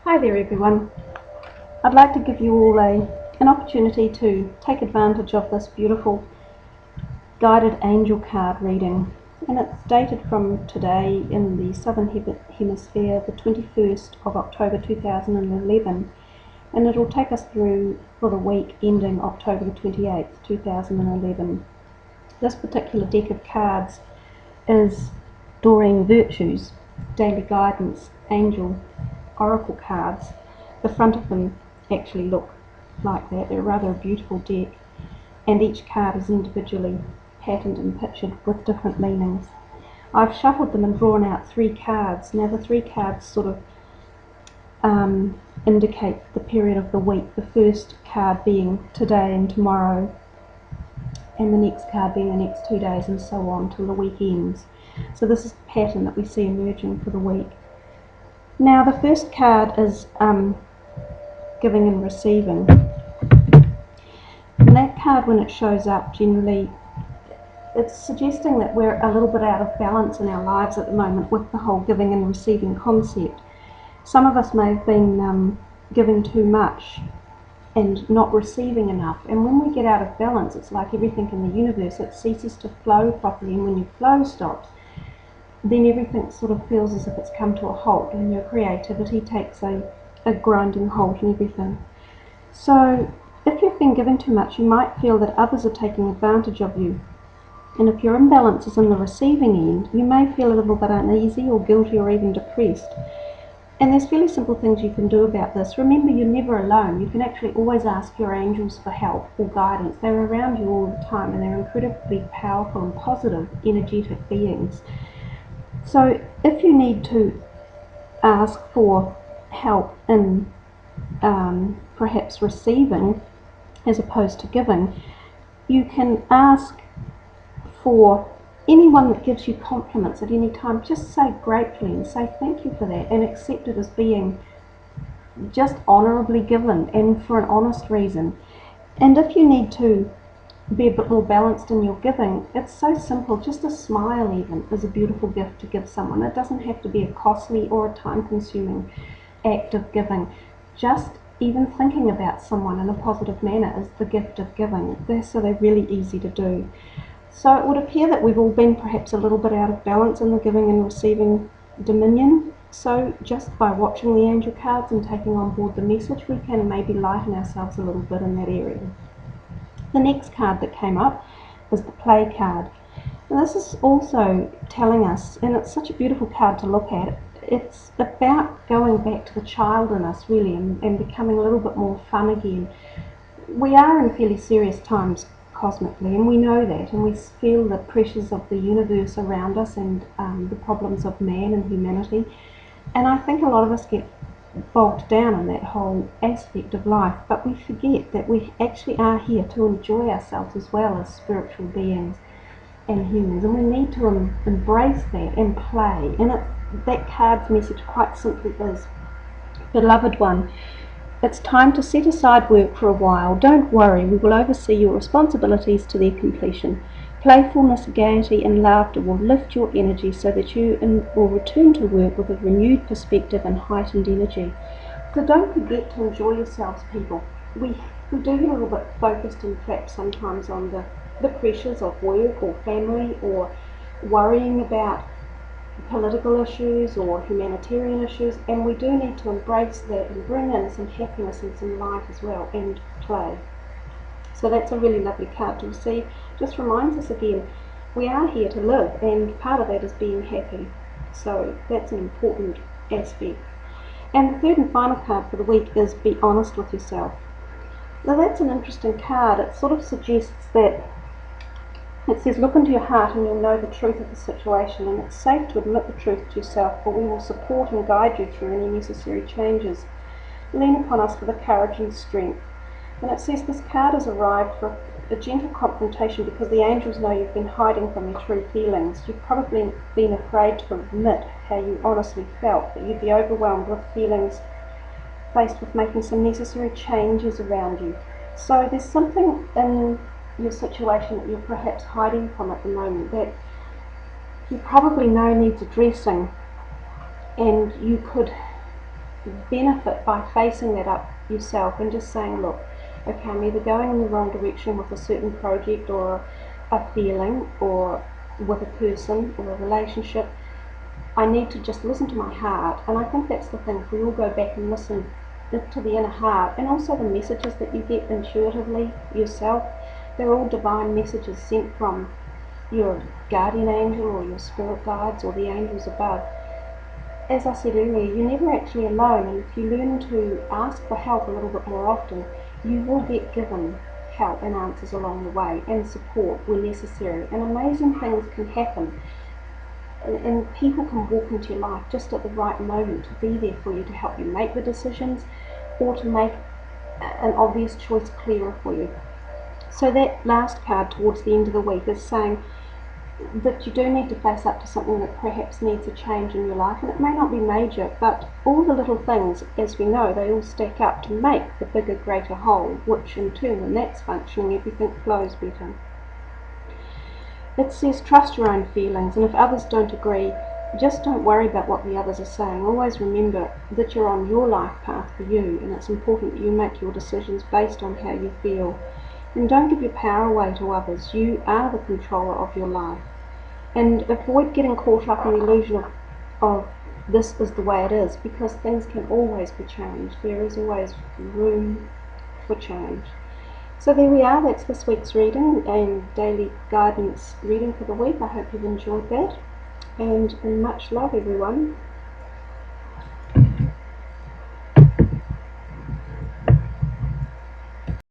Hi there everyone. I'd like to give you all an opportunity to take advantage of this beautiful guided angel card reading, and it's dated from today in the Southern Hemisphere, the 21st of October 2011, and it'll take us through for the week ending October the 28th, 2011. This particular deck of cards is Doreen Virtue's Daily Guidance Angel Oracle cards. The front of them actually look like that. They're rather a beautiful deck, and each card is individually patterned and pictured with different meanings. I've shuffled them and drawn out 3 cards. Now the 3 cards sort of indicate the period of the week, the first card being today and tomorrow, and the next card being the next 2 days, and so on till the week ends. So this is the pattern that we see emerging for the week. Now the first card is giving and receiving, and that card, when it shows up, generally it's suggesting that we're a little bit out of balance in our lives at the moment with the whole giving and receiving concept. Some of us may have been giving too much and not receiving enough, and when we get out of balance, it's like everything in the universe, it ceases to flow properly, and when your flow stops, then everything sort of feels as if it's come to a halt, and your creativity takes a grinding halt and everything. So if you've been giving too much, you might feel that others are taking advantage of you, and if your imbalance is in the receiving end, you may feel a little bit uneasy or guilty or even depressed. And there's fairly simple things you can do about this. Remember, you're never alone. You can actually always ask your angels for help or guidance. They're around you all the time, and they're incredibly powerful and positive, energetic beings. So if you need to ask for help in perhaps receiving as opposed to giving, you can ask for anyone that gives you compliments at any time. Just say gratefully and say thank you for that, and accept it as being just honourably given and for an honest reason. And if you need to be a bit more balanced in your giving, it's so simple. Just a smile even is a beautiful gift to give someone. It doesn't have to be a costly or a time-consuming act of giving. Just even thinking about someone in a positive manner is the gift of giving. So they're really easy to do. So it would appear that we've all been perhaps a little bit out of balance in the giving and receiving dominion. So just by watching the angel cards and taking on board the message, we can maybe lighten ourselves a little bit in that area. The next card that came up is the play card. And this is also telling us, and it's such a beautiful card to look at, it's about going back to the child in us really, and becoming a little bit more fun again. We are in fairly serious times cosmically, and we know that, and we feel the pressures of the universe around us, and the problems of man and humanity. And I think a lot of us get bogged down in that whole aspect of life, but we forget that we actually are here to enjoy ourselves as well as spiritual beings and humans, and we need to embrace that and play. And that card's message quite simply is, beloved one, it's time to set aside work for a while. Don't worry, we will oversee your responsibilities to their completion. Playfulness, gaiety and laughter will lift your energy so that you will return to work with a renewed perspective and heightened energy. So don't forget to enjoy yourselves, people. We do get a little bit focused and trapped sometimes on the pressures of work or family, or worrying about political issues or humanitarian issues, and we do need to embrace that and bring in some happiness and some light as well, and play. So that's a really lovely card to receive. Just reminds us again, we are here to live, and part of that is being happy. So that's an important aspect. And the third and final card for the week is be honest with yourself. Now that's an interesting card. It sort of suggests that, it says, look into your heart and you'll know the truth of the situation, and it's safe to admit the truth to yourself, for we will support and guide you through any necessary changes. Lean upon us for the courage and strength. And it says this card has arrived for a gentle confrontation, because the angels know you've been hiding from your true feelings. You've probably been afraid to admit how you honestly felt, that you'd be overwhelmed with feelings, faced with making some necessary changes around you. So there's something in your situation that you're perhaps hiding from at the moment that you probably know needs addressing, and you could benefit by facing that up yourself and just saying, look, okay, I'm either going in the wrong direction with a certain project or a feeling or with a person or a relationship. I need to just listen to my heart. And I think that's the thing, if we all go back and listen to the inner heart, and also the messages that you get intuitively yourself, they're all divine messages sent from your guardian angel or your spirit guides or the angels above. As I said earlier, you're never actually alone, and if you learn to ask for help a little bit more often, you will get given help and answers along the way and support where necessary, and amazing things can happen. And people can walk into your life just at the right moment to be there for you, to help you make the decisions or to make an obvious choice clearer for you. So that last card towards the end of the week is saying that you do need to face up to something that perhaps needs a change in your life, and it may not be major, but all the little things, as we know, they all stack up to make the bigger, greater whole, which in turn, when that's functioning, everything flows better. It says trust your own feelings, and if others don't agree, just don't worry about what the others are saying. Always remember that you're on your life path for you, and it's important that you make your decisions based on how you feel. And don't give your power away to others. You are the controller of your life. And avoid getting caught up in the illusion of this is the way it is, because things can always be changed. There is always room for change. So there we are, that's this week's reading and daily guidance reading for the week. I hope you've enjoyed that, and much love everyone.